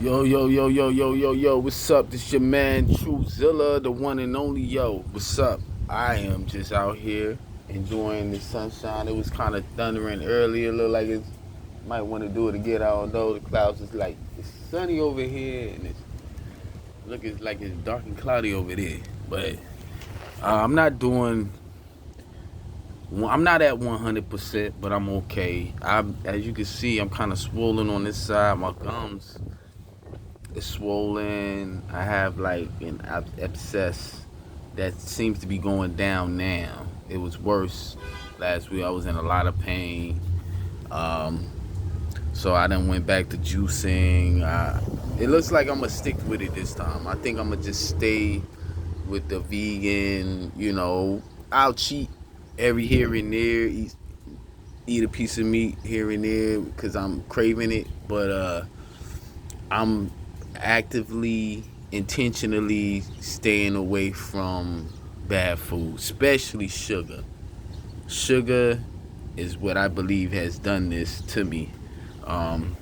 Yo, yo, yo, yo, yo, yo, yo, what's up? This your man, Truezilla, the one and only. Yo, what's up? I am just out here enjoying the sunshine. It was kind of thundering earlier. Look like it might want to do it again. I don't know. The clouds is like, it's sunny over here, and it's looking like it's dark and cloudy over there. But I'm not doing, I'm not at 100%, but I'm okay. As you can see, I'm kind of swollen on this side. My gums, it's swollen. I have like an abscess that seems to be going down now. It was worse last week. I was in a lot of pain. Um, so I then went back to juicing. It looks like I'm gonna stick with it this time. I think I'm gonna just stay with the vegan. I'll cheat every here and there. Eat a piece of meat here and there because I'm craving it. But I'm actively, intentionally staying away from bad food, especially sugar. Sugar is what I believe has done this to me, um,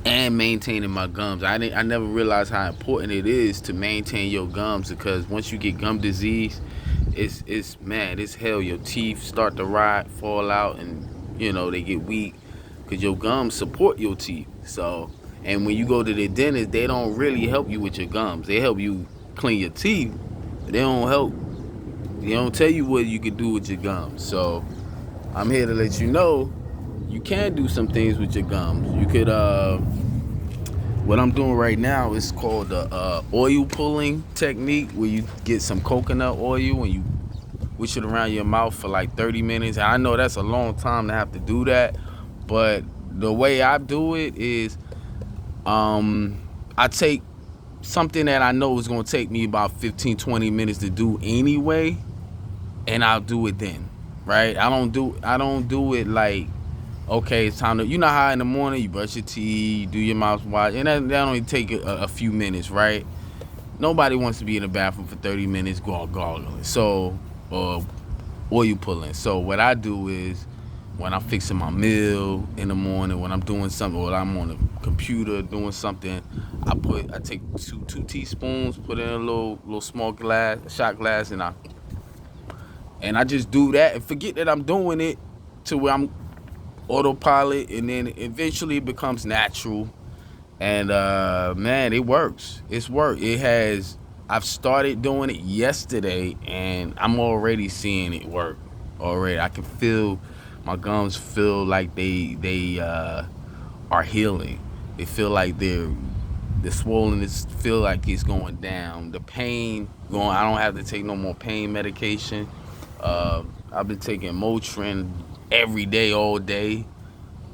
and maintaining my gums. I never realized how important it is to maintain your gums because once you get gum disease, it's mad. It's hell. Your teeth start to rot, fall out, and they get weak because your gums support your teeth. So, and when you go to the dentist, they don't really help you with your gums. They help you clean your teeth. But they don't help. They don't tell you what you can do with your gums. So, I'm here to let you know you can do some things with your gums. You could. What I'm doing right now is called the oil pulling technique, where you get some coconut oil and you wish it around your mouth for like 30 minutes. I know that's a long time to have to do that, but the way I do it is I take something that I know is going to take me about 15, 20 minutes to do anyway, and I'll do it then, right? I don't do it like, okay, it's time to, how in the morning you brush your teeth, do your mouthwash, and that only take a few minutes, right? Nobody wants to be in the bathroom for 30 minutes gargling. So, oil pulling. So what I do is when I'm fixing my meal in the morning, when I'm doing something, or I'm on the computer doing something, I take two teaspoons, put in a little small glass, shot glass, and I just do that and forget that I'm doing it to where I'm autopilot, and then eventually it becomes natural. And man, it works. It's worked. It has. I've started doing it yesterday, and I'm already seeing it work. Already, I can feel my gums feel like they are healing. They feel like the swollenness feel like it's going down. The pain going. I don't have to take no more pain medication. I've been taking Motrin every day, all day.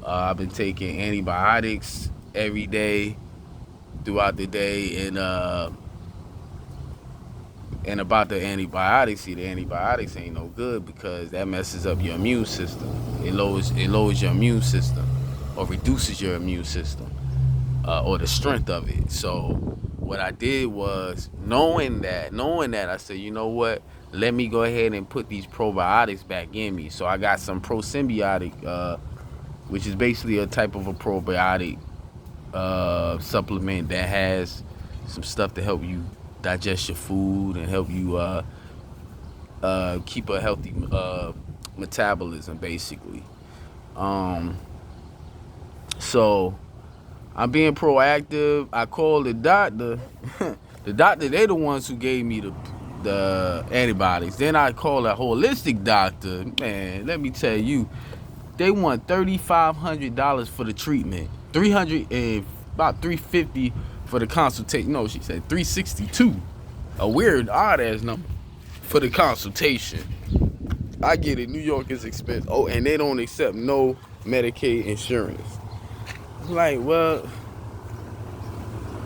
I've been taking antibiotics every day throughout the day, and about the antibiotics, see, the antibiotics ain't no good because that messes up your immune system. It lowers your immune system, or reduces your immune system, or the strength of it. So what I did was, knowing that, I said, you know what? Let me go ahead and put these probiotics back in me. So I got some prosymbiotic, which is basically a type of a probiotic supplement that has some stuff to help you digest your food and help you keep a healthy metabolism, basically. Um, so I'm being proactive. I called the doctor. The doctor, they the ones who gave me the antibiotics. Then I called a holistic doctor. Man, let me tell you, they want $3,500 for the treatment, 300 and about 350 for the consultation. No, she said 362. A weird, odd ass number for the consultation. I get it. New York is expensive. Oh, and they don't accept no Medicaid insurance. Like, well,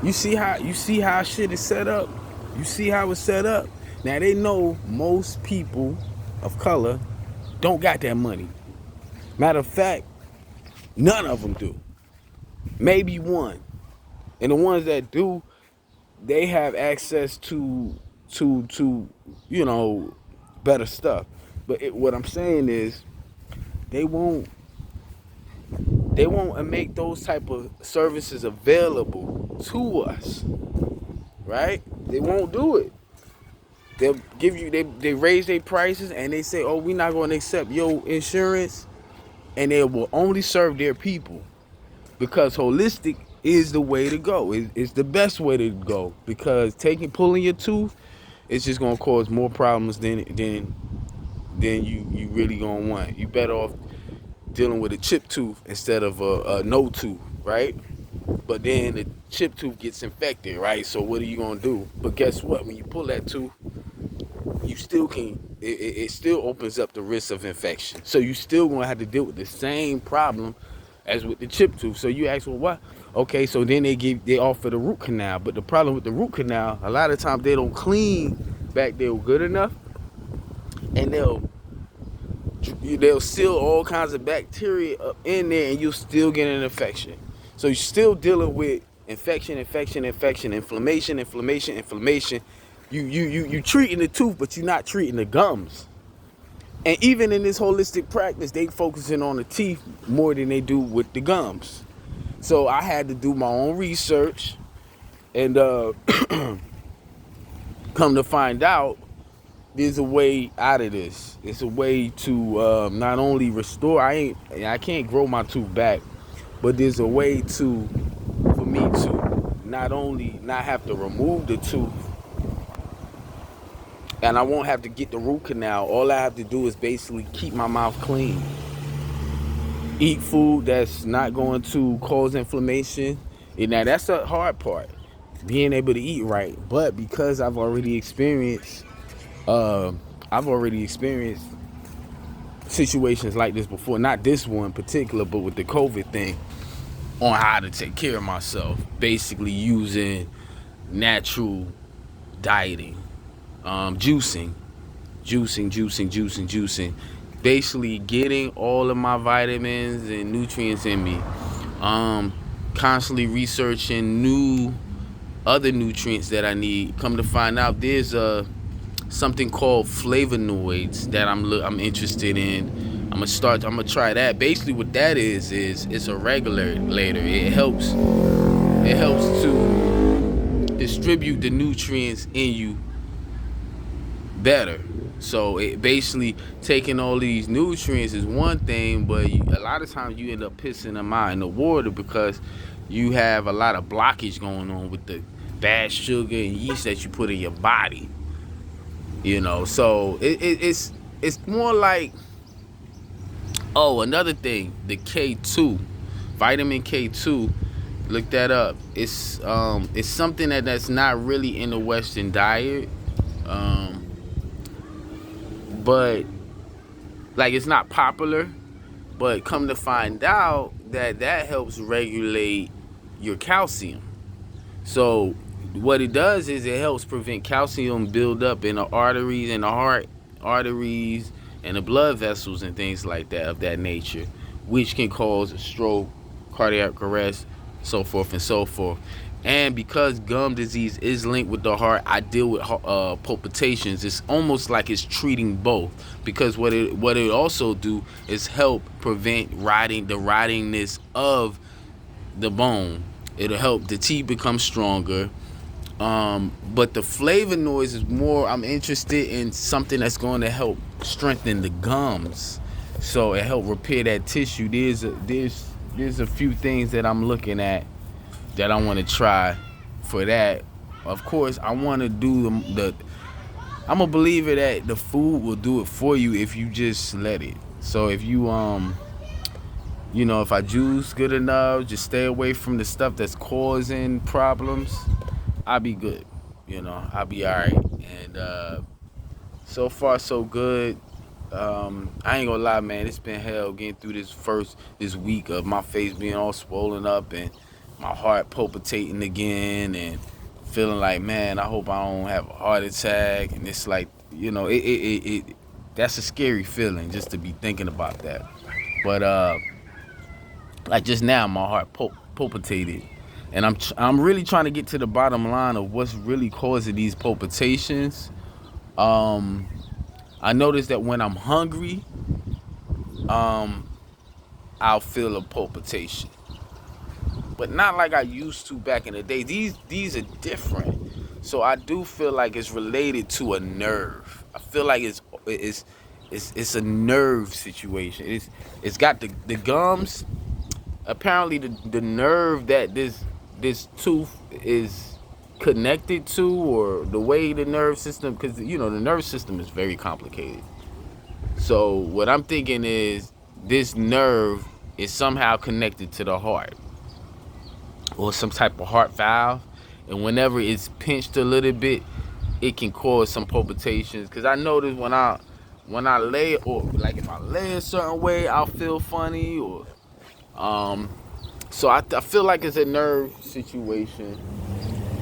you see how shit is set up. You see how it's set up. Now they know most people of color don't got that money. Matter of fact, none of them do. Maybe one. And the ones that do, they have access to better stuff. But what I'm saying is, they won't They won't make those type of services available to us, right? They won't do it. They'll give you, they raise their prices and they say, oh, we're not going to accept your insurance, and they will only serve their people, because holistic is the way to go. It's the best way to go, because pulling your tooth, it's just gonna cause more problems than you really gonna want. You better off dealing with a chipped tooth instead of a no tooth, right? But then the chipped tooth gets infected, right? So what are you gonna do? But guess what? When you pull that tooth, you still can. It still opens up the risk of infection. So you still gonna have to deal with the same problem as with the chip tooth. So you ask, well, what? Okay, so then they offer the root canal. But the problem with the root canal, a lot of times they don't clean back there good enough, and they'll seal all kinds of bacteria up in there, and you'll still get an infection. So you're still dealing with infection, inflammation. You treating the tooth, but you're not treating the gums. And even in this holistic practice, they focusing on the teeth more than they do with the gums. So I had to do my own research, and come to find out, there's a way out of this. It's a way to not only restore. I can't grow my tooth back, but there's a way for me to not only not have to remove the tooth, and I won't have to get the root canal. All I have to do is basically keep my mouth clean. Eat food that's not going to cause inflammation. And now that's the hard part, being able to eat right. But because I've already experienced situations like this before, not this one in particular, but with the COVID thing, on how to take care of myself, basically using natural dieting, juicing, basically getting all of my vitamins and nutrients in me, constantly researching new other nutrients that I need. Come to find out, there's something called flavonoids that I'm interested in. I'm gonna try that. Basically what that is it's a regulator. It helps to distribute the nutrients in you better. So it basically, taking all these nutrients is one thing, but a lot of times you end up pissing them out in the water because you have a lot of blockage going on with the bad sugar and yeast that you put in your body. So it's more like, oh, another thing, the K2, vitamin K2. Look that up. It's something that's not really in the Western diet. But like, it's not popular, but come to find out that helps regulate your calcium. So what it does is it helps prevent calcium buildup in the arteries, and the heart arteries, and the blood vessels and things like that, of that nature, which can cause a stroke, cardiac arrest, so forth and so forth. And because gum disease is linked with the heart, I deal with palpitations. It's almost like it's treating both, because what it also do is help prevent the rottingness of the bone. It'll help the teeth become stronger. But the flavonoids is more, I'm interested in something that's going to help strengthen the gums, so it help repair that tissue. There's a few things that I'm looking at that I want to try for that. Of course, I want to do I'm a believer that the food will do it for you if you just let it. So if you if I juice good enough, just stay away from the stuff that's causing problems, I'll be good. I'll be all right. And so far so good. I ain't gonna lie, man, it's been hell getting through this week of my face being all swollen up and my heart palpitating again, and feeling like, man, I hope I don't have a heart attack. And it's like, that's a scary feeling just to be thinking about that. But like just now, my heart palpitated, and I'm really trying to get to the bottom line of what's really causing these palpitations. I noticed that when I'm hungry, I'll feel a palpitation, but not like I used to back in the day. These are different. So I do feel like it's related to a nerve. I feel like it's a nerve situation. It's got the gums. Apparently the nerve that this tooth is connected to, or the way the nerve system, because the nerve system is very complicated. So what I'm thinking is this nerve is somehow connected to the heart, or some type of heart valve, and whenever it's pinched a little bit, it can cause some palpitations. Because I notice when I lay, or like if I lay a certain way, I'll feel funny, or so I feel like it's a nerve situation.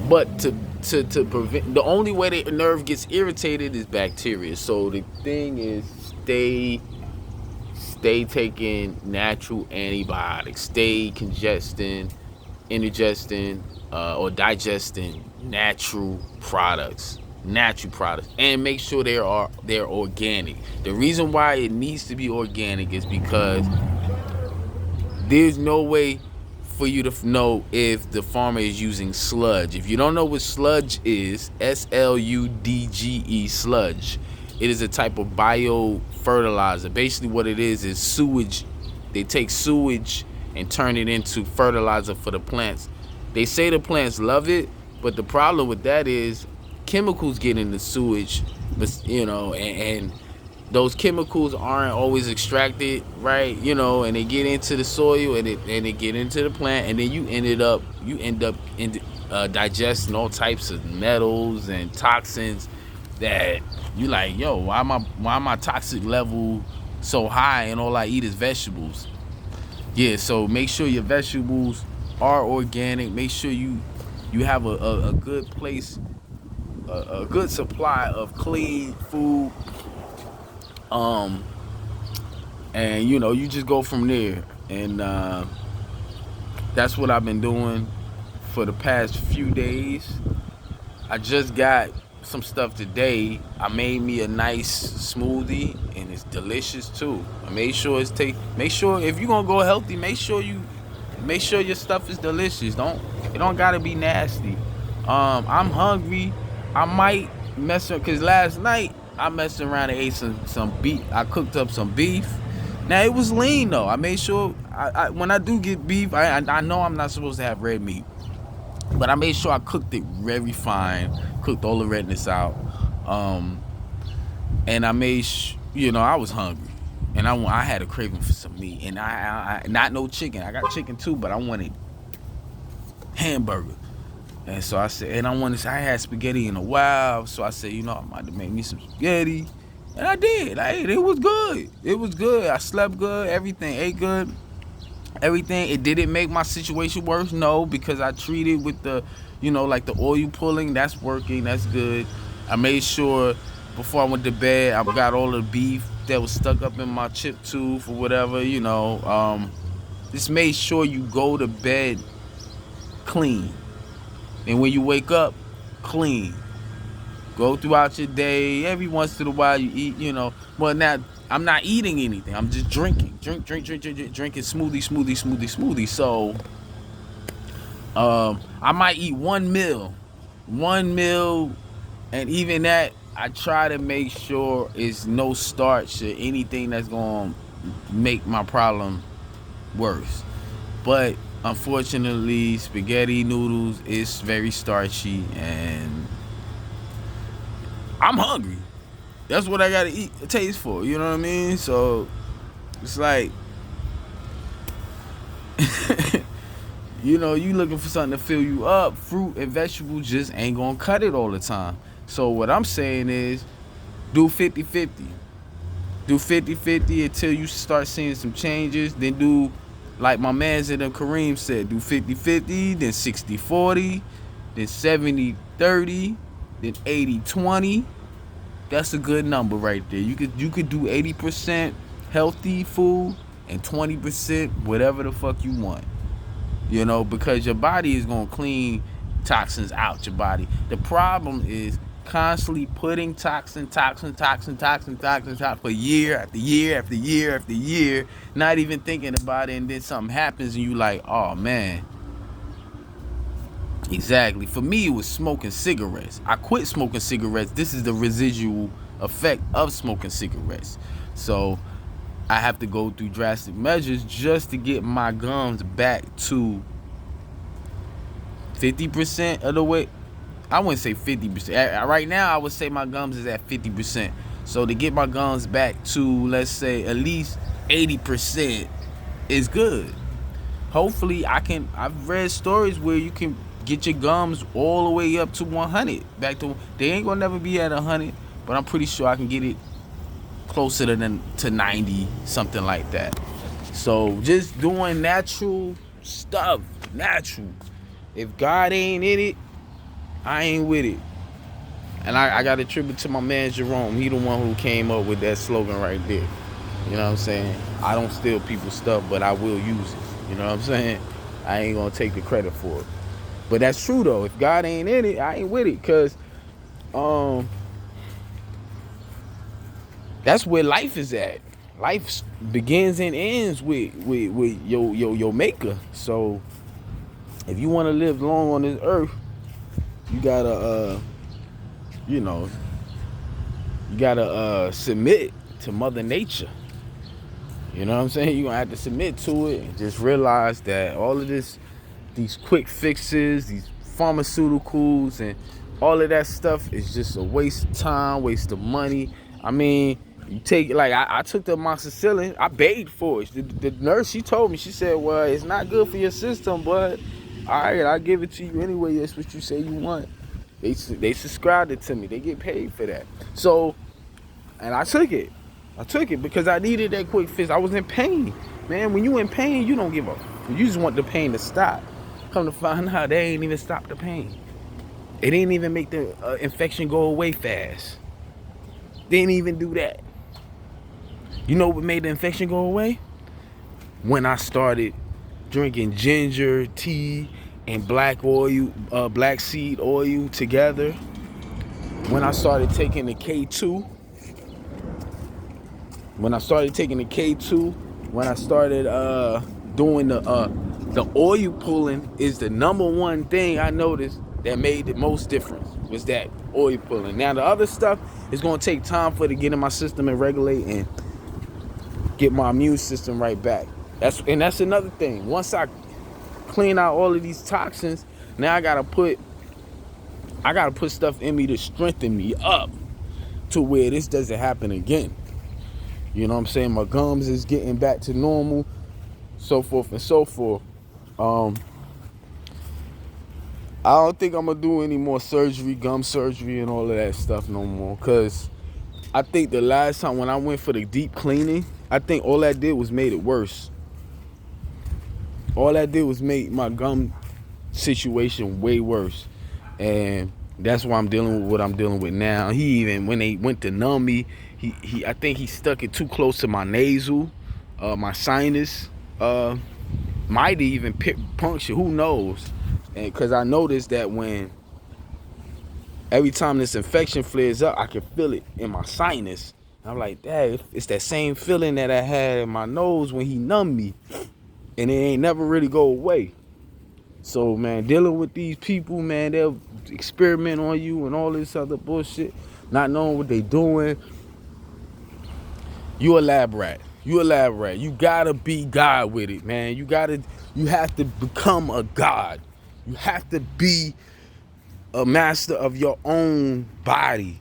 But to prevent, the only way the nerve gets irritated is bacteria. So the thing is, stay taking natural antibiotics, stay indigesting, or digesting natural products, and make sure they're organic. The reason why it needs to be organic is because there's no way for you to know if the farmer is using sludge. If you don't know what sludge is, sludge, sludge, it is a type of bio fertilizer. Basically what it is sewage. They take sewage and turn it into fertilizer for the plants. They say the plants love it, but the problem with that is chemicals get in the sewage, and those chemicals aren't always extracted right, and they get into the soil, and they get into the plant, and then you end up digesting all types of metals and toxins that you like, yo, why my toxic level so high, and all I eat is vegetables. Yeah, so make sure your vegetables are organic. Make sure you have a good place, a good supply of clean food. And you just go from there. And that's what I've been doing for the past few days. I just got some stuff today. I made me a nice smoothie, and it's delicious too. I made sure make sure if you're gonna go healthy, make sure your stuff is delicious. It don't gotta be nasty. I'm hungry. I might mess up, because last night I messed around and ate some beef. I cooked up some beef. Now it was lean though. I made sure I when I do get beef, I know I'm not supposed to have red meat, but I made sure I cooked it very fine, cooked all the redness out, and I made I was hungry, and I had a craving for some meat, and I not no chicken. I got chicken too, but I wanted hamburger. And so I said, and I had spaghetti in a while, so I said, I'm about to make me some spaghetti. And I did. I ate it. It was good. It was good. I slept good. Everything. Ate good. Everything. It didn't make my situation worse. No, because I treated with the, like the oil pulling. That's working. That's good. I made sure before I went to bed, I got all the beef that was stuck up in my chip tooth or whatever, Just made sure you go to bed clean. And when you wake up, clean. Go throughout your day. Every once in a while you eat, Well, now I'm not eating anything. I'm just drinking. Drinking smoothie. So I might eat one meal. And even that, I try to make sure it's no starch or anything that's going to make my problem worse. But unfortunately, spaghetti noodles is very starchy, and I'm hungry. That's what I gotta eat, taste for. You know what I mean? So it's like, you looking for something to fill you up. Fruit and vegetables just ain't gonna cut it all the time. So what I'm saying is, do 50-50. Do 50-50 until you start seeing some changes. Then do, like my man's in Kareem said, do 50-50, then 60-40, then 70-30, then 80-20. That's a good number right there. You could do 80% healthy food and 20% whatever the fuck you want. Because your body is gonna clean toxins out your body. The problem is constantly putting toxin for year after year after year after year, not even thinking about it, and then something happens and you like, oh man. Exactly. For me, it was smoking cigarettes. I quit smoking cigarettes. This is the residual effect of smoking cigarettes. So I have to go through drastic measures just to get my gums back to 50% of the way. I wouldn't say 50%. Right now, I would say my gums is at 50%. So to get my gums back to, let's say, at least 80% is good. Hopefully, I've read stories where you can get your gums all the way up to 100. They ain't gonna never be at 100, but I'm pretty sure I can get it closer to 90, something like that. So just doing natural stuff, natural. If God ain't in it, I ain't with it. And I got a tribute to my man Jerome. He the one who came up with that slogan right there. You know what I'm saying? I don't steal people's stuff, but I will use it. You know what I'm saying? I ain't gonna take the credit for it. But that's true though. If God ain't in it, I ain't with it. Cause that's where life is at. Life begins and ends with your maker. So if you want to live long on this earth, you gotta you gotta submit to Mother Nature. You know what I'm saying? You're gonna have to submit to it and just realize that all of these quick fixes, these pharmaceuticals, and all of that stuff is just a waste of time, waste of money. I mean, you take, like, I took the amoxicillin, I begged for it. The nurse, she told me, she said, well, it's not good for your system, but all right, I'll give it to you anyway. That's what you say you want. They subscribed it to me. They get paid for that. So, and I took it. Because I needed that quick fix. I was in pain. Man, when you in pain, you don't give up. You just want the pain to stop. Come to find out, they ain't even stop the pain. It didn't even make the infection go away fast. They didn't even do that. You know what made the infection go away? When I started drinking ginger tea and black seed oil together. When I started taking the K2. When I started doing the oil pulling is the number one thing I noticed that made the most difference, was that oil pulling. Now the other stuff is gonna take time for it to get in my system and regulate and get my immune system right back. That's another thing. Once I clean out all of these toxins, now I gotta put stuff in me to strengthen me up to where this doesn't happen again. You know what I'm saying? My gums is getting back to normal, so forth and so forth. I don't think I'm gonna do any more surgery, gum surgery and all of that stuff no more. Cause I think the last time when I went for the deep cleaning, I think all that did was made it worse. All that did was make my gum situation way worse. And that's why I'm dealing with what I'm dealing with now. He even, when they went to numb me, I think he stuck it too close to my nasal, my sinus, might even puncture, who knows? And because I noticed that every time this infection flares up, I can feel it in my sinus. And I'm like, dang, it's that same feeling that I had in my nose when he numbed me, and it ain't never really go away. So, man, dealing with these people, man, they'll experiment on you and all this other bullshit, not knowing what they doing. You a lab rat. You gotta be God with it, man. You have to become a God. You have to be a master of your own body.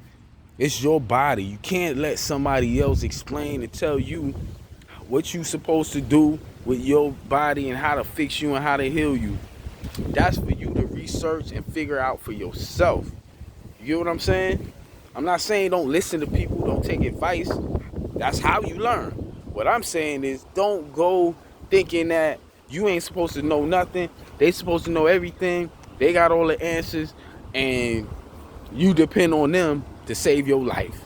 It's your body. You can't let somebody else explain and tell you what you supposed to do with your body and how to fix you and how to heal you. That's for you to research and figure out for yourself. You get what I'm saying? I'm not saying don't listen to people, don't take advice. That's how you learn. What I'm saying is don't go thinking that you ain't supposed to know nothing. They supposed to know everything. They got all the answers and you depend on them to save your life.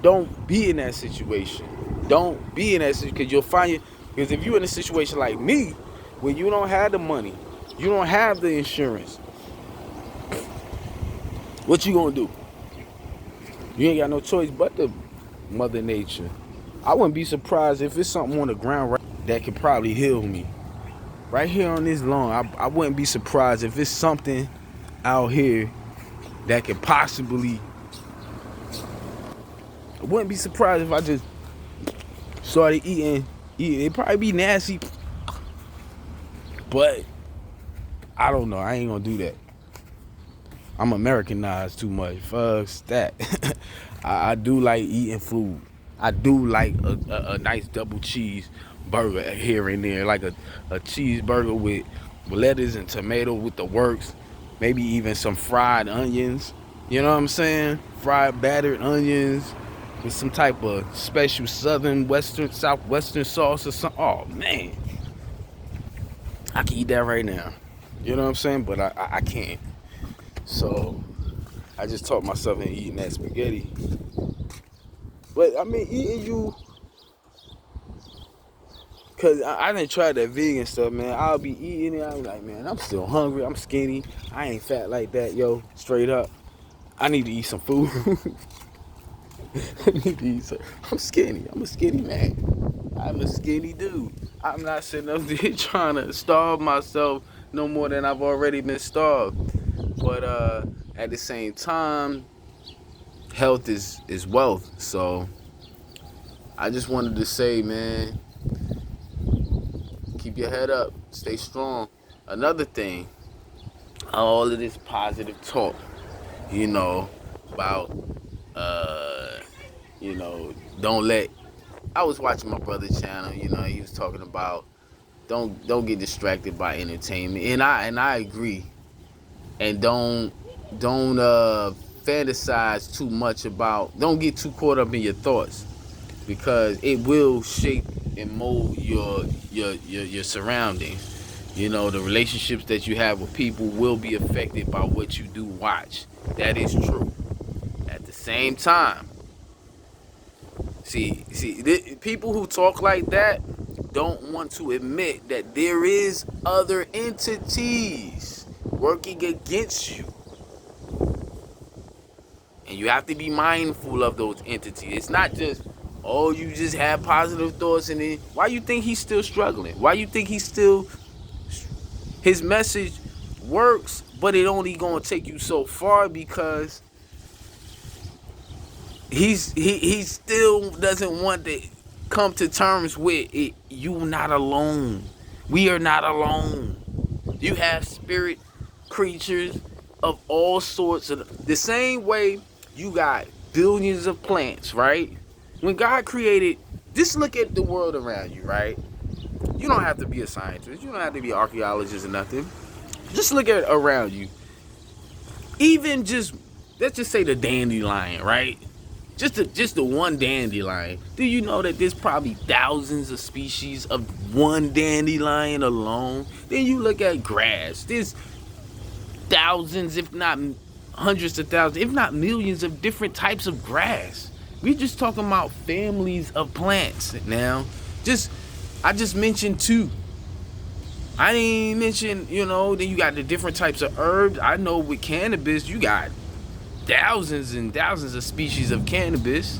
Don't be in that situation. Don't be in that situation, because you'll find because if you're in a situation like me, where you don't have the money, you don't have the insurance, what you gonna do? You ain't got no choice but the Mother Nature. I wouldn't be surprised if it's something on the ground right that could probably heal me. Right here on this lawn, I wouldn't be surprised if it's something out here that could possibly. I wouldn't be surprised if I just started eating. It'd probably be nasty, but I don't know. I ain't gonna do that. I'm Americanized too much. Fuck that. I do like eating food. I do like a nice double cheese burger here and there, like a cheeseburger with lettuce and tomato with the works, maybe even some fried onions. You know what I'm saying? Fried battered onions with some type of special southern, western, southwestern sauce or something. Oh man, I can eat that right now. You know what I'm saying? But I can't. So I just taught myself in eating that spaghetti. But I mean, eating you, cause I didn't try that vegan stuff, man. I'll be eating it. I'm like, man, I'm still hungry. I'm skinny. I ain't fat like that, yo. Straight up. I need to eat some food. I need to eat some. I'm skinny. I'm a skinny man. I'm a skinny dude. I'm not sitting up there trying to starve myself no more than I've already been starved. But at the same time, health is wealth. So I just wanted to say, man, keep your head up, stay strong. Another thing, all of this positive talk, you know, about don't let. I was watching my brother's channel, he was talking about don't get distracted by entertainment, and I agree, and don't fantasize too much about. Don't get too caught up in your thoughts, because it will shape and mold your surroundings. The relationships that you have with people will be affected by what you do watch. That is true. At the same time, see, people who talk like that don't want to admit that there is other entities working against you. And you have to be mindful of those entities. It's not just, oh, you just have positive thoughts, and then why you think he's still struggling? Why you think his message works, but it only gonna take you so far, because he still doesn't want to come to terms with it. You not alone. We are not alone. You have spirit creatures of all sorts of the same way. You got billions of plants, right? When God created, just look at the world around you, right? You don't have to be a scientist. You don't have to be an archaeologist or nothing. Just look at around you. Even just, let's just say the dandelion, right? Just the one dandelion. Do you know that there's probably thousands of species of one dandelion alone? Then you look at grass. There's thousands, if not hundreds of thousands, if not millions of different types of grass. We're just talking about families of plants now. I just mentioned two. I didn't mention, then you got the different types of herbs. I know with cannabis, you got thousands and thousands of species of cannabis.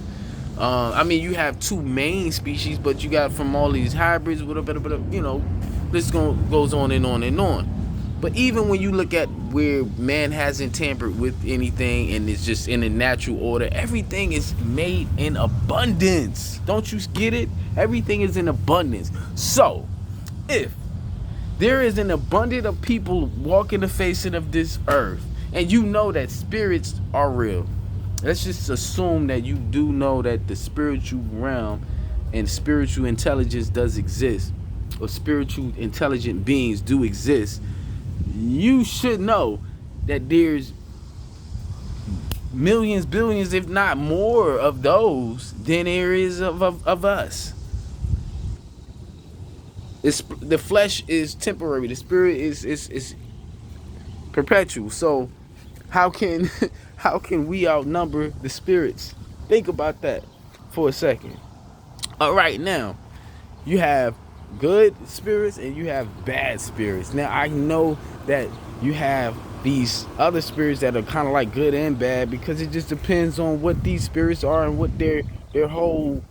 You have two main species, but you got from all these hybrids, this goes on and on and on. But even when you look at where man hasn't tampered with anything and it's just in a natural order, everything is made in abundance. Don't you get it? Everything is in abundance. So, if there is an abundance of people walking the face of this earth, and you know that spirits are real, let's just assume that you do know that the spiritual realm and spiritual intelligence does exist, or spiritual intelligent beings do exist. You should know that there's millions, billions, if not more of those than there is of us. The flesh is temporary. The spirit is perpetual. So how can we outnumber the spirits? Think about that for a second. All right, now you have good spirits and you have bad spirits. Now I know that you have these other spirits that are kind of like good and bad, because it just depends on what these spirits are and what their whole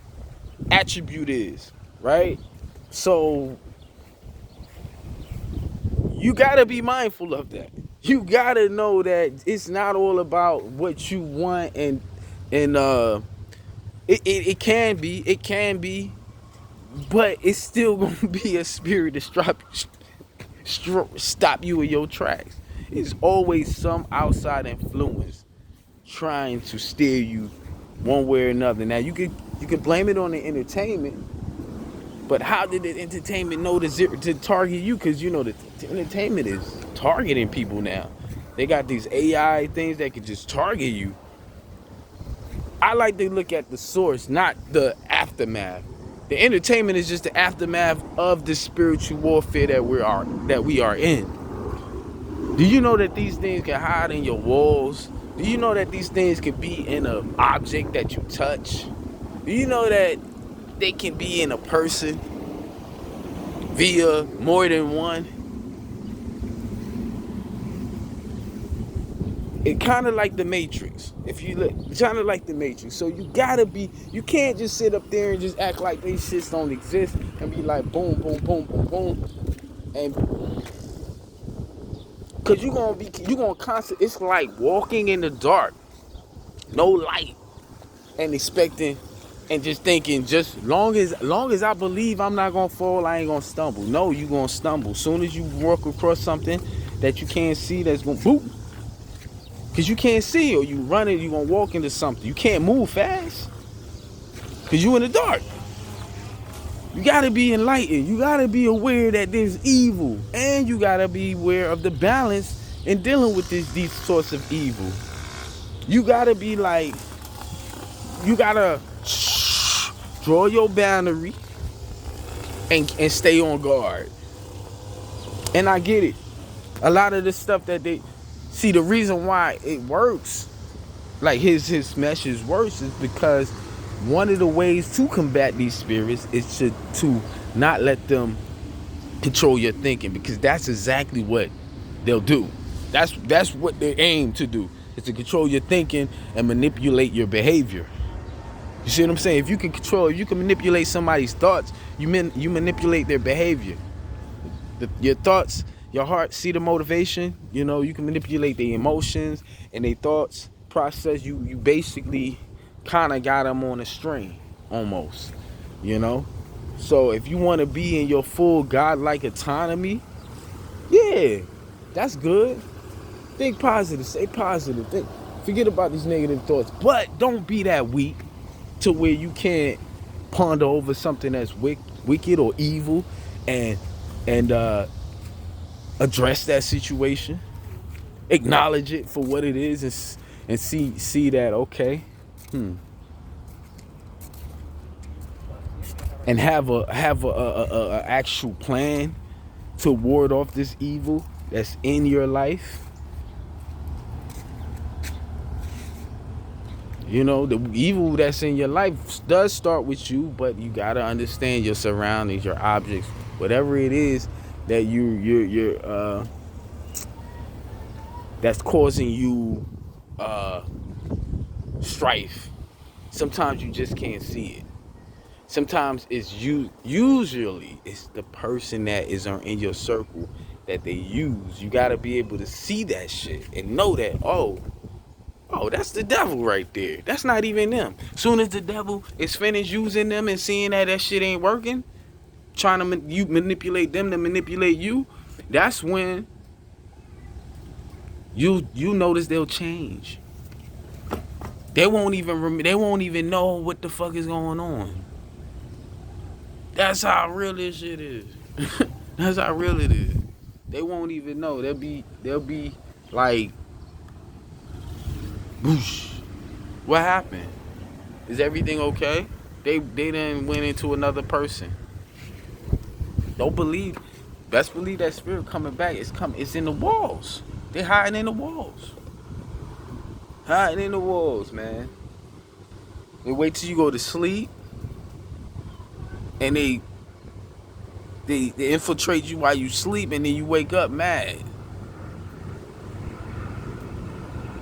attribute is, right? So you gotta be mindful of that. You gotta know that it's not all about what you want, and it can be, but it's still gonna be a spirit to stop you in your tracks. It's always some outside influence trying to steer you one way or another. Now you could blame it on the entertainment, but how did the entertainment know to target you? Because you know the entertainment is targeting people now. They got these AI things that can just target you. I like to look at the source, not the aftermath. The entertainment is just the aftermath of the spiritual warfare that we are in. Do you know that these things can hide in your walls? Do you know that these things can be in an object that you touch? Do you know that they can be in a person via more than one? It kind of like the Matrix. If you look, it's kind of like the Matrix. So you can't just sit up there and just act like these shits don't exist and be like boom, boom, boom, boom, boom, and cause you gonna constantly. It's like walking in the dark, no light, and expecting, and just thinking, just long as I believe I'm not gonna fall, I ain't gonna stumble. No, you gonna stumble. Soon as you walk across something that you can't see, that's gonna boop. Cause you can't see, or you running, you gonna walk into something. You can't move fast, cause you in the dark. You gotta be enlightened. You gotta be aware that there's evil, and you gotta be aware of the balance in dealing with these sorts of evil. You gotta be like, you gotta draw your boundary and stay on guard. And I get it. A lot of the stuff that they see, the reason why it works, like his message works, is because one of the ways to combat these spirits is to not let them control your thinking, because that's exactly what they'll do. That's what they aim to do, is to control your thinking and manipulate your behavior. You see what I'm saying? If you can manipulate somebody's thoughts, you manipulate their behavior. Your thoughts, your heart, see the motivation. You know, you can manipulate their emotions and their thoughts process. You basically kind of got them on a string, almost. You know, so if you want to be in your full godlike autonomy, yeah, that's good. Think positive, stay positive. Forget about these negative thoughts, but don't be that weak to where you can't ponder over something that's wicked or evil, and address that situation, acknowledge it for what it is, and see that, okay, and have a actual plan to ward off this evil that's in your life. You know, the evil that's in your life does start with you, but you gotta understand your surroundings, your objects, whatever it is that you're that's causing you strife. Sometimes you just can't see it. Sometimes it's usually it's the person that is in your circle that they use. You gotta be able to see that shit and know that, oh, that's the devil right there. That's not even them. Soon as the devil is finished using them and seeing that shit ain't working, trying to manipulate them to manipulate you, that's when you notice they'll change. They won't even know what the fuck is going on. That's how real this shit is. That's how real it is. They won't even know. They'll be like, whoosh. What happened? Is everything okay? They done went into another person. Don't believe. Best believe that spirit coming back. It's in the walls. They hiding in the walls. Hiding in the walls, man. They wait till you go to sleep, and they infiltrate you while you sleep, and then you wake up mad.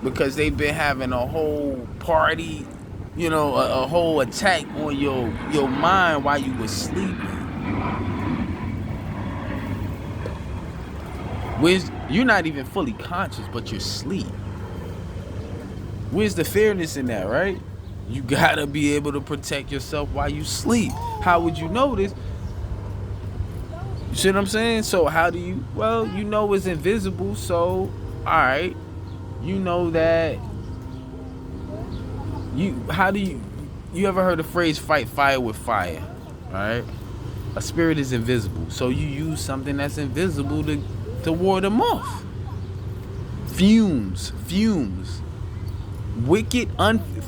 because they've been having a whole party, a whole attack on your mind while you were sleeping. You're not even fully conscious, but you're asleep. Where's the fairness in that, right? You gotta be able to protect yourself while you sleep. How would you know this? You see what I'm saying? So how do you? Well, it's invisible. So, all right, you know that. How do you ever heard the phrase "fight fire with fire"? All right, a spirit is invisible, so you use something that's invisible to ward them off. Fumes. Wicked,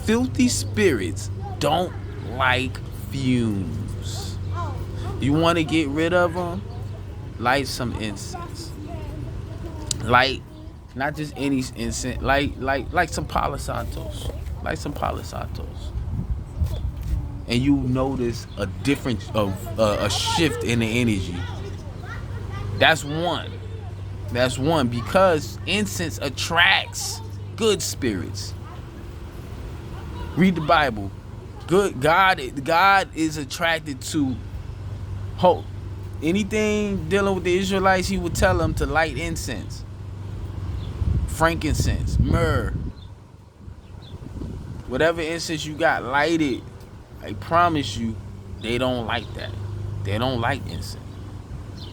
filthy spirits don't like fumes. You want to get rid of them? Light some incense. Light, not just any incense. Like some Palo Santos. Light some Palo Santos. And you notice a difference of a shift in the energy. That's one. Because incense attracts good spirits. Read the Bible. God is attracted to hope. Anything dealing with the Israelites, he would tell them to light incense, frankincense, myrrh. Whatever incense you got, light it. I promise you, they don't like that. They don't like incense.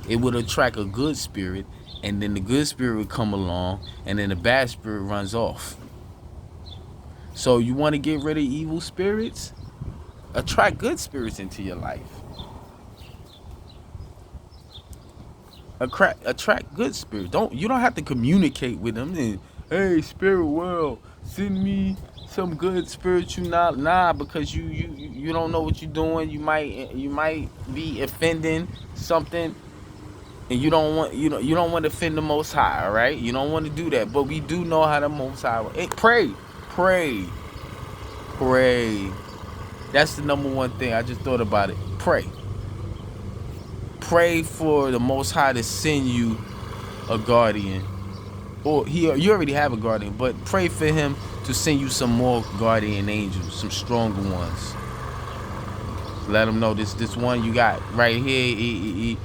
It would attract a good spirit, and then the good spirit would come along, and then the bad spirit runs off. So you want to get rid of evil spirits? Attract good spirits into your life. Attract good spirits. You don't have to communicate with them and, hey, spirit world, send me some good spiritual knowledge. Because you don't know what you're doing. You might be offending something, and you don't want to offend the Most High, all right? You don't want to do that. But we do know how the Most High. Pray. That's the number one thing. I just thought about it. Pray for the Most High to send you a guardian. Or you already have a guardian, but pray for him to send you some more guardian angels, some stronger ones. Let him know this one you got right here, he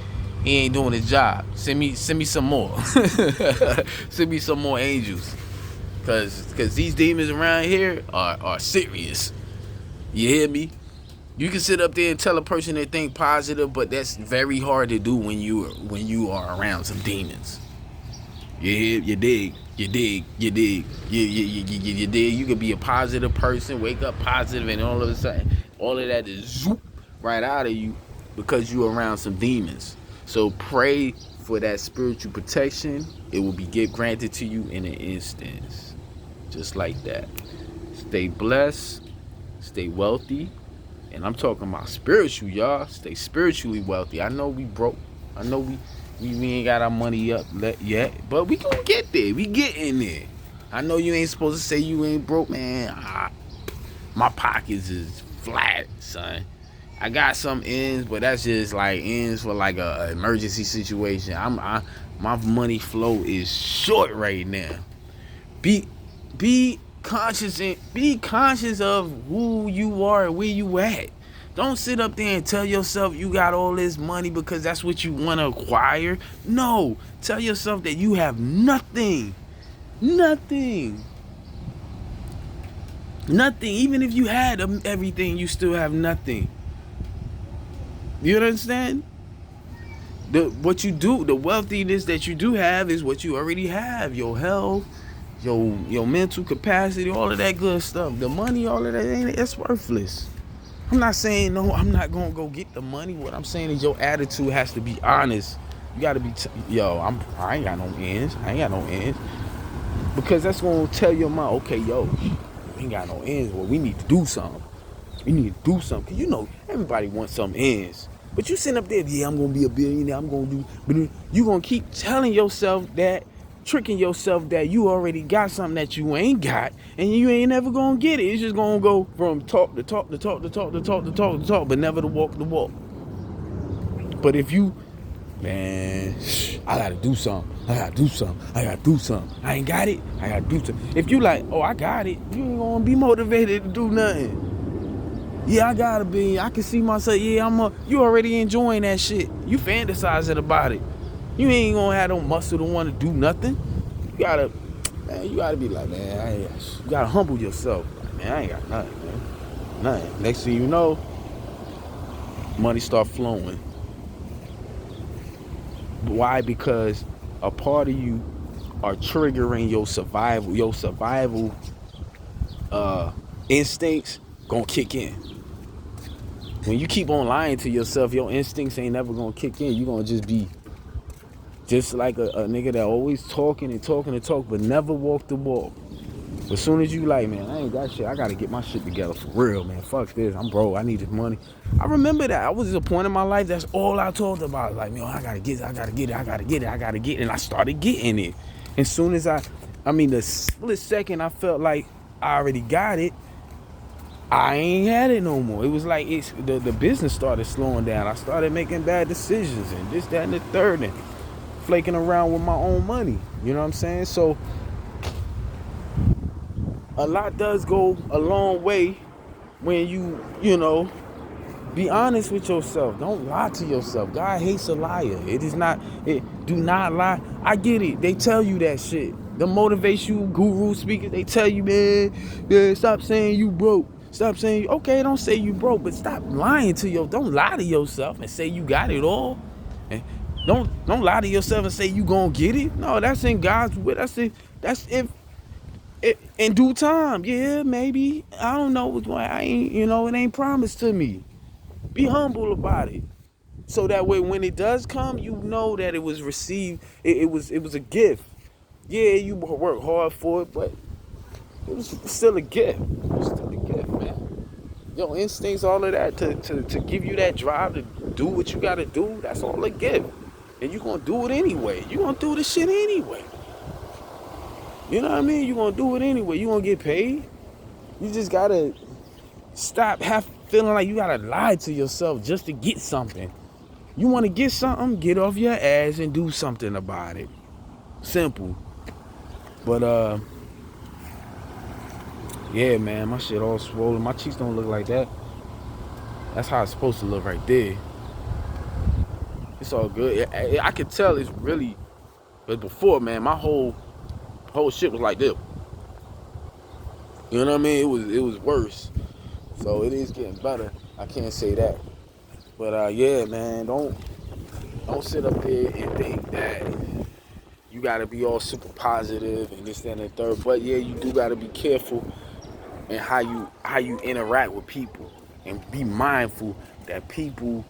ain't doing his job. Send me some more. Send me some more angels. Cause these demons around here are serious. You hear me? You can sit up there and tell a person they think positive, but that's very hard to do when you are around some demons. You dig. You dig. You could be a positive person, wake up positive, and all of a sudden, all of that is zoop right out of you because you're around some demons. So pray for that spiritual protection. It will be granted to you in an instant. Just like that. Stay blessed. Stay wealthy. And I'm talking about spiritual, y'all. Stay spiritually wealthy. I know we broke. I know we ain't got our money up yet. But we gonna get there. We getting there. I know you ain't supposed to say you ain't broke, man. My pockets is flat, son. I got some ends, but that's just like ends for like a emergency situation. My money flow is short right now. Be conscious of who you are and where you at. Don't sit up there and tell yourself you got all this money because that's what you want to acquire. No, tell yourself that you have nothing. Even if you had everything, you still have nothing. You understand? What you do, the wealthiness that you do have is what you already have. Your health, your mental capacity, all of that good stuff. The money, all of that, it's worthless. I'm not saying no, I'm not gonna go get the money. What I'm saying is your attitude has to be honest. You gotta be, I ain't got no ends. Because that's gonna tell your mind, okay, we ain't got no ends. Well, we need to do something. Cause everybody wants some ends. But you sitting up there, I'm gonna be a billionaire. I'm gonna do, but you gonna keep telling yourself that, tricking yourself that you already got something that you ain't got, and you ain't never gonna get it. It's just gonna go from talk to talk to talk to talk to talk to talk to talk, but never to walk the walk. But if you Man, I gotta do something. I gotta do something. I gotta do something. I ain't got it. I gotta do something. If you like, oh, I got it, you ain't gonna be motivated to do nothing. Yeah, I gotta be. I can see myself. Yeah, you already enjoying that shit. You fantasizing about it. You ain't gonna have no muscle to want to do nothing. You gotta, man. You gotta be like, man. You gotta humble yourself. Like, man, I ain't got nothing, man. Nothing. Next thing you know, money start flowing. Why? Because a part of you are triggering your survival instincts gonna kick in. When you keep on lying to yourself, your instincts ain't never gonna kick in. You gonna just be just like a nigga that always talking and talking and talk, but never walk the walk. As soon as you like, man, I ain't got shit. I gotta get my shit together for real, man. Fuck this. I'm broke. I need this money. I remember that. I was at a point in my life, that's all I talked about. Like, man, I gotta get it. I gotta get it. I gotta get it. I gotta get it. And I started getting it. As soon as the split second I felt like I already got it, I ain't had it no more. It was like the business started slowing down. I started making bad decisions and this, that, and the third, and flaking around with my own money. You know what I'm saying? So a lot does go a long way when you know, be honest with yourself. Don't lie to yourself. God hates a liar. Do not lie. I get it. They tell you that shit. The motivation guru speakers, they tell you, man, stop saying you broke. Stop saying, okay, don't say you broke, but stop lying to don't lie to yourself and say you got it all. And don't lie to yourself and say you gonna get it. No, that's in God's will. That's if in due time. Yeah, maybe. I don't know what's going. I ain't, it ain't promised to me. Be humble about it, so that way when it does come, you know that it was received. It was a gift. Yeah, you work hard for it, but it was still a gift. It was still a gift, man. Your instincts, all of that, to give you that drive to do what you gotta do. That's all a gift, and you gonna do it anyway. You gonna do this shit anyway. You know what I mean? You gonna do it anyway. You gonna get paid. You just gotta stop feeling like you gotta lie to yourself just to get something. You wanna get something, get off your ass and do something about it. Simple. But yeah, man, my shit all swollen. My cheeks don't look like that. That's how it's supposed to look right there. It's all good. I could tell it's really, but before, man, my whole shit was like this. You know what I mean? It was worse. So it is getting better. I can't say that. But yeah, man, don't sit up there and think that you gotta be all super positive and this, that, and the third. But yeah, you do gotta be careful in how you interact with people, and be mindful that people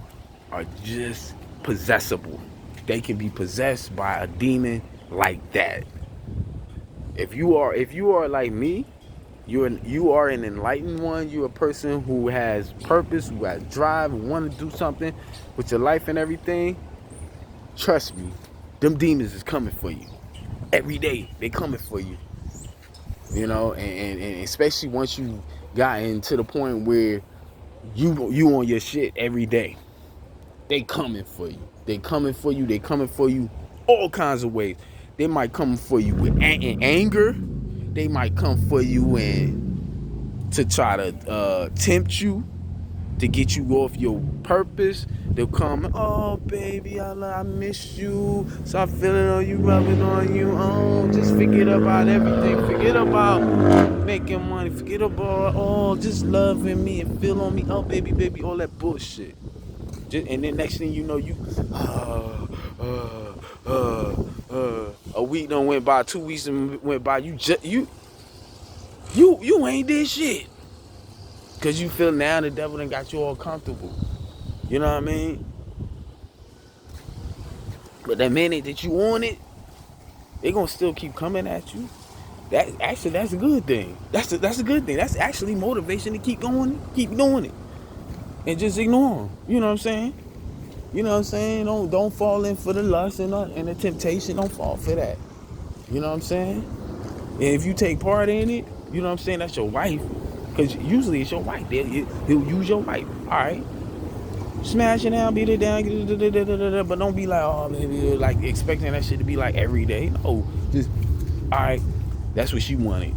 are just possessible. They can be possessed by a demon like that. If you are like me, you are an enlightened one. You're a person who has purpose, who has drive, who want to do something with your life and everything. Trust me, them demons is coming for you. Every day, they coming for you. You know, and especially once you gotten to the point where you on your shit every day. They coming for you. They coming for you. They coming for you all kinds of ways. They might come for you with anger. They might come for you and to try to tempt you, to get you off your purpose. They'll come, oh baby, I miss you. Stop feeling on you, rubbing on you. Oh, just forget about everything. Forget about making money. Forget about just loving me and feel on me. Oh baby, all that bullshit. And then next thing you know, a week done went by, 2 weeks went by. You ain't did shit. Cause you feel now the devil done got you all comfortable. You know what I mean? But the minute that you on it, they gonna still keep coming at you. That's a good thing. That's a good thing. That's actually motivation to keep going, keep doing it, and just ignore them. You know what I'm saying? You know what I'm saying? Don't fall in for the lust and the temptation. Don't fall for that. You know what I'm saying? And if you take part in it, you know what I'm saying, that's your wife. Because usually it's your wife. He'll use your wife. All right. Smash it down, beat it down, but don't be like, oh, man, like expecting that shit to be like every day. No, just all right. That's what she wanted.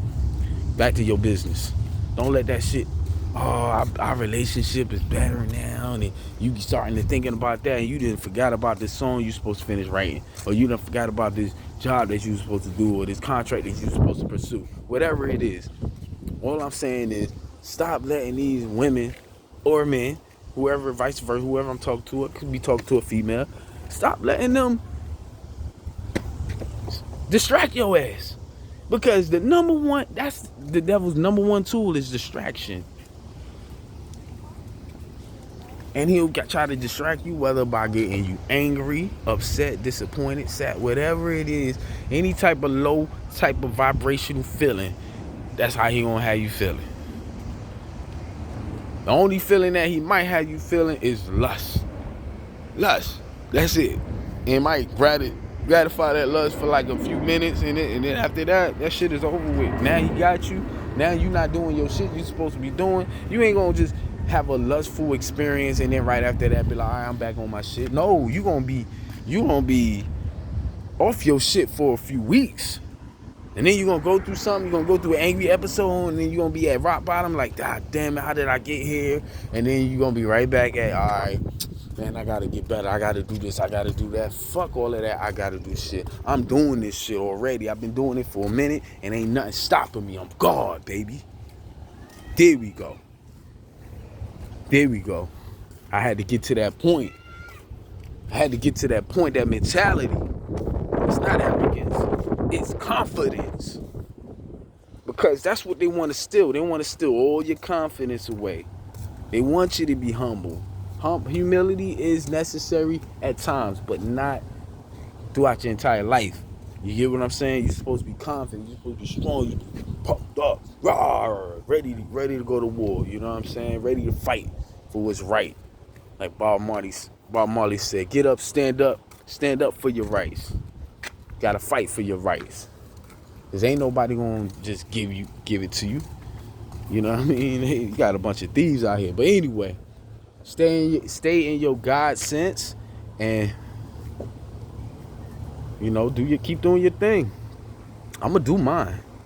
Back to your business. Don't let that shit. Oh, our relationship is better now, and you starting to thinking about that, and you didn't forgot about this song you supposed to finish writing, or you done forgot about this job that you was supposed to do, or this contract that you was supposed to pursue. Whatever it is, all I'm saying is stop letting these women or men, whoever, vice versa, whoever I'm talking to, it could be talking to a female. Stop letting them distract your ass. Because the number one, that's the devil's number one tool is distraction. And he'll try to distract you, whether by getting you angry, upset, disappointed, sad, whatever it is, any type of low type of vibrational feeling, that's how he gonna have you feeling. The only feeling that he might have you feeling is lust. Lust. That's it. And might gratify that lust for like a few minutes, and then after that shit is over with. Now he got you. Now you not doing your shit you supposed to be doing. You ain't gonna just have a lustful experience and then right after that be like, all right, I'm back on my shit. No, you gonna be off your shit for a few weeks. And then you're gonna go through something, you're gonna go through an angry episode, and then you're gonna be at rock bottom, like, God damn it, how did I get here? And then you're gonna be right back at, all right, man, I gotta get better, I gotta do this, I gotta do that. Fuck all of that, I gotta do shit. I'm doing this shit already. I've been doing it for a minute, and ain't nothing stopping me. I'm God, baby. There we go. There we go. I had to get to that point. That mentality. It's not arrogance. It's confidence. Because that's what they want to steal. They want to steal all your confidence away. They want you to be humble. Humility is necessary at times, but not throughout your entire life. You get what I'm saying? You're supposed to be confident. You're supposed to be strong. You're pumped up, rawr, ready to go to war. You know what I'm saying? Ready to fight for what's right. Like Bob Marley said, get up, stand up for your rights. Gotta fight for your rights. Cause ain't nobody gonna just give it to you. You know what I mean? You got a bunch of thieves out here. But anyway, stay in your God sense, and you know, keep doing your thing. I'm gonna do mine.